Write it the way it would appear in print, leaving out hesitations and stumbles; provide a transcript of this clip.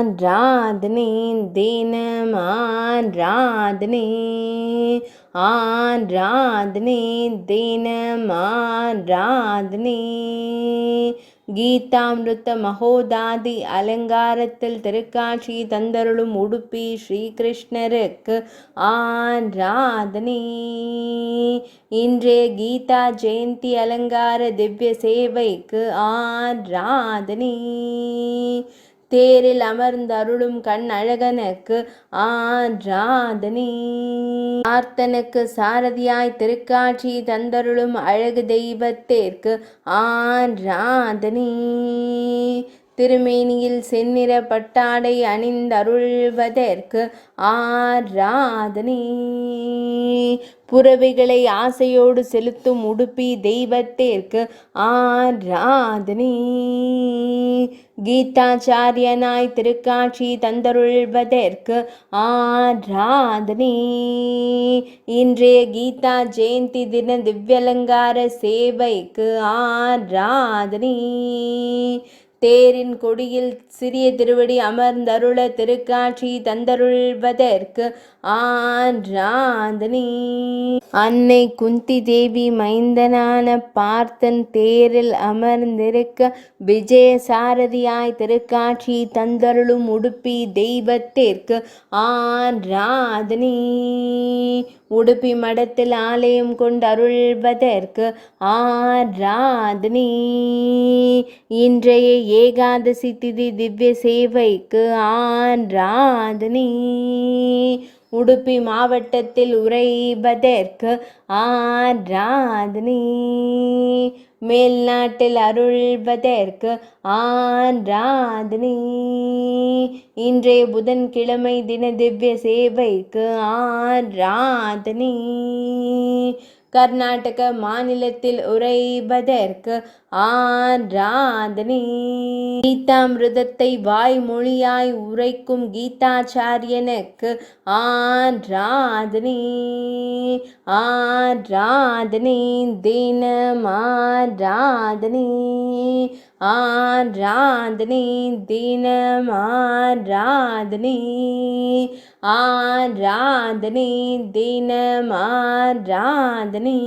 ஆராதனை தினம் ஆராதனை ஆராதனை தினம் ஆராதனை கீதாமிருத்த மகோதாதி அலங்காரத்தில் திருக்காட்சி தந்தருளும் உடுப்பி ஸ்ரீகிருஷ்ணருக்கு ஆராதனை. இன்றைய கீதா ஜெயந்தி அலங்கார திவ்ய சேவைக்கு ஆராதனை. தேரில் அமர்ந்தருளும் கண் அழகனுக்கு ஆராதனை. ஆர்த்தனுக்கு சாரதியாய் திருக்காட்சி தந்தருளும் அழகு தெய்வத்திற்கு ஆராதனை. திருமேனியில் செந்நிற பட்டாடை அணிந்தருள்வதற்கு ஆராதனை. புறவைகளை ஆசையோடு செலுத்தும் உடுப்பி தெய்வத்திற்கு ஆராதனை. கீதாச்சாரியனாய் திருக்காட்சி தந்தருள்வதற்கு ஆராதனை. இன்றைய கீதா ஜெயந்தி தின திவ்யலங்கார சேவைக்கு ஆராதனை. தேரின் கொடியில் சிறிய திருவடி அமர்ந்தருள திருக்காட்சி தந்தருள்வதற்கு ஆராதனை. அன்னை குந்தி தேவி மைந்தனான பார்த்தன் தேரில் அமர்ந்திருக்க விஜய சாரதியாய் திருக்காட்சி தந்தருளும் உடுப்பி தெய்வத்திற்கு ஆராதனை. உடுப்பி மடத்தில் ஆலயம் கொண்டு அருள்வதற்கு ஆராதனை. இன்றைய ஏகாதசி திதி திவ்ய சேவைக்கு ஆராதனை. உடுப்பி மாவட்டத்தில் உறைவதற்கு ஆராதனை. மேல்நாட்டில் அருள்வதற்கு ஆராதனை. இன்றைய புதன்கிழமை தின திவ்ய சேவைக்கு ஆராதனை. கர்நாடக மாநிலத்தில் உறைவதற்கு ஆராதனை. கீதாமிருதத்தை வாய்மொழியாய் உரைக்கும் கீதாச்சாரியனுக்கு ஆராதனை. ஆராதனை தினம் ஆராதனை. ஆராதனை தினம் ஆராதனை. ஆராதனை தினம் ஆராதனை.